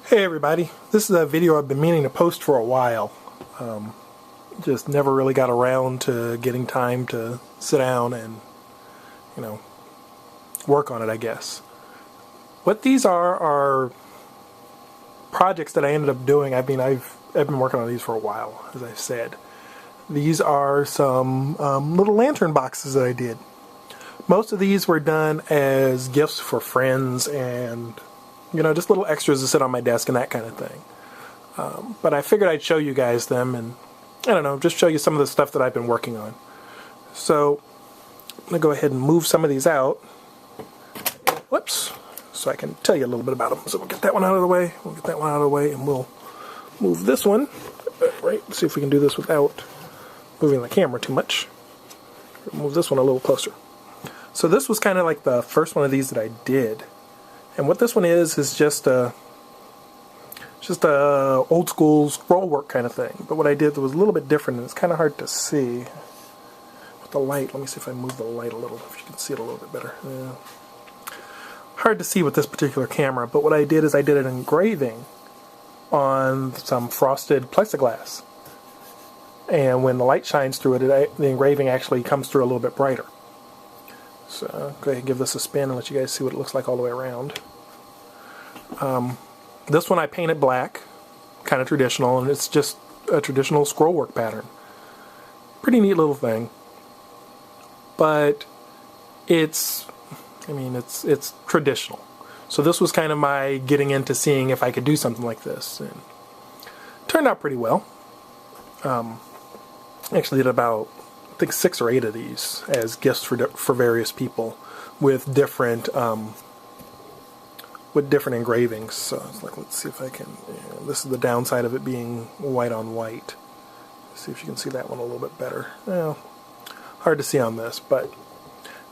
Hey everybody, this is a video I've been meaning to post for a while. Just never really got around to getting time to sit down and, work on it, I guess. What these are projects that I ended up doing. I've been working on these for a while, as I said. These are some little lantern boxes that I did. Most of these were done as gifts for friends and just little extras to sit on my desk and that kind of thing. But I figured I'd show you guys them and, just show you some of the stuff that I've been working on. So, I'm going to go ahead and move some of these out. Whoops. So I can tell you a little bit about them. So we'll get that one out of the way, we'll get that one out of the way, and we'll move this one. Right, let's see if we can do this without moving the camera too much. Move this one a little closer. So this was kind of like the first one of these that I did. And what this one is just a old school scroll work kind of thing. But what I did was a little bit different, and it's kind of hard to see with the light. Let me see if I move the light a little, if you can see it a little bit better. Yeah. Hard to see with this particular camera, but what I did is I did an engraving on some frosted plexiglass. And when the light shines through it, the engraving actually comes through a little bit brighter. So go ahead and give this a spin and let you guys see what it looks like all the way around. This one I painted black, kind of traditional, and it's just a traditional scroll work pattern. Pretty neat little thing. But it's traditional. So this was kind of my getting into seeing if I could do something like this. And it turned out pretty well. Actually did about, I think, 6 or 8 of these as gifts for various people with different engravings. So it's like, let's see if I can. Yeah, this is the downside of it being white on white. Let's see if you can see that one a little bit better. Well, hard to see on this, but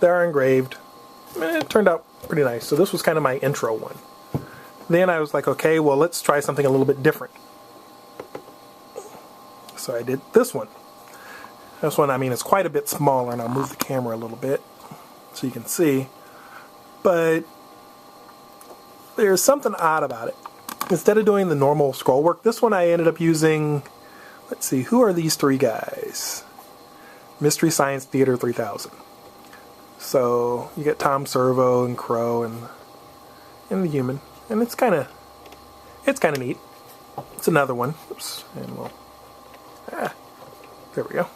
they are engraved. It turned out pretty nice. So this was kind of my intro one. Then I was like, okay, well, let's try something a little bit different. So I did this one. This one, it's quite a bit smaller, and I'll move the camera a little bit so you can see. But there's something odd about it. Instead of doing the normal scroll work, this one I ended up using, let's see, who are these 3 guys? Mystery Science Theater 3000. So you get Tom Servo and Crow and the human, and it's kind of neat. It's another one. Oops, and we'll there we go.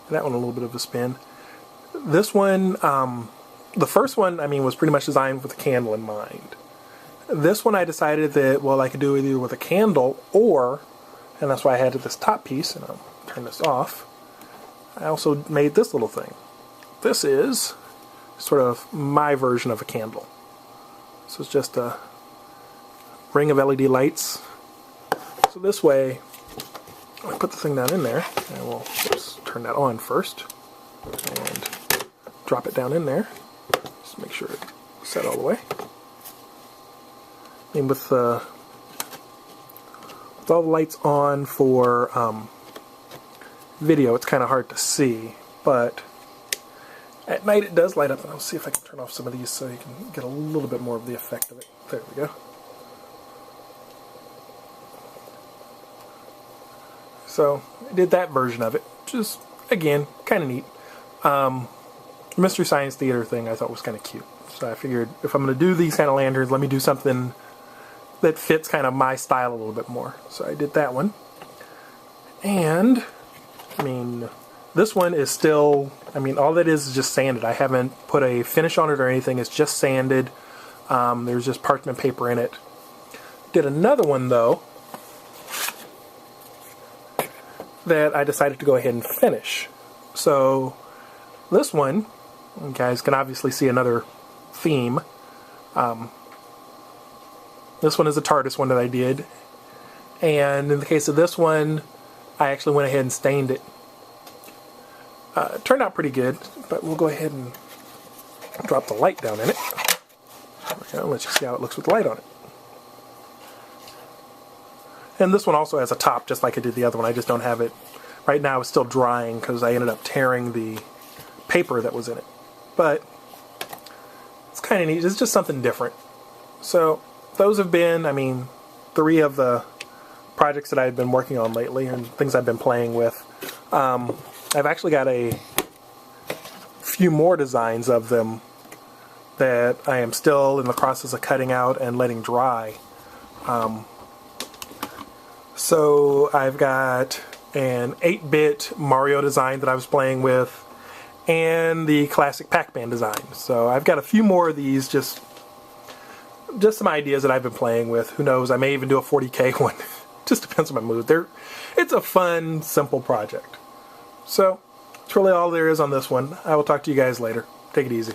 That one a little bit of a spin. This one, the first one, was pretty much designed with a candle in mind. This one I decided that, well, I could do it either with a candle or, and that's why I had this top piece, and I'll turn this off. I also made this little thing. This is sort of my version of a candle. So it's just a ring of LED lights. So this way, I put the thing down in there, and we'll turn that on first, and drop it down in there. Just make sure it's set all the way. And with all the lights on for video, it's kind of hard to see, but at night it does light up, and I'll see if I can turn off some of these so you can get a little bit more of the effect of it. There we go. So I did that version of it, which is, again, kind of neat. The Mystery Science Theater thing I thought was kind of cute. So I figured if I'm going to do these kind of lanterns, let me do something that fits kind of my style a little bit more. So I did that one. And, this one is still, all that is just sanded. I haven't put a finish on it or anything. It's just sanded. There's just parchment paper in it. Did another one, though, that I decided to go ahead and finish. So this one, you guys can obviously see another theme. This one is a TARDIS one that I did, and in the case of this one, I actually went ahead and stained it. It turned out pretty good, but we'll go ahead and drop the light down in it. There we go. Let you see how it looks with the light on it. And this one also has a top, just like I did the other one. I just don't have it. Right now it's still drying because I ended up tearing the paper that was in it. But it's kind of neat. It's just something different. So those have been, 3 of the projects that I've been working on lately and things I've been playing with. I've actually got a few more designs of them that I am still in the process of cutting out and letting dry. So I've got an 8-bit Mario design that I was playing with, and the classic Pac-Man design. So I've got a few more of these, just some ideas that I've been playing with. Who knows, I may even do a 40K one. Just depends on my mood. It's a fun, simple project. So that's really all there is on this one. I will talk to you guys later. Take it easy.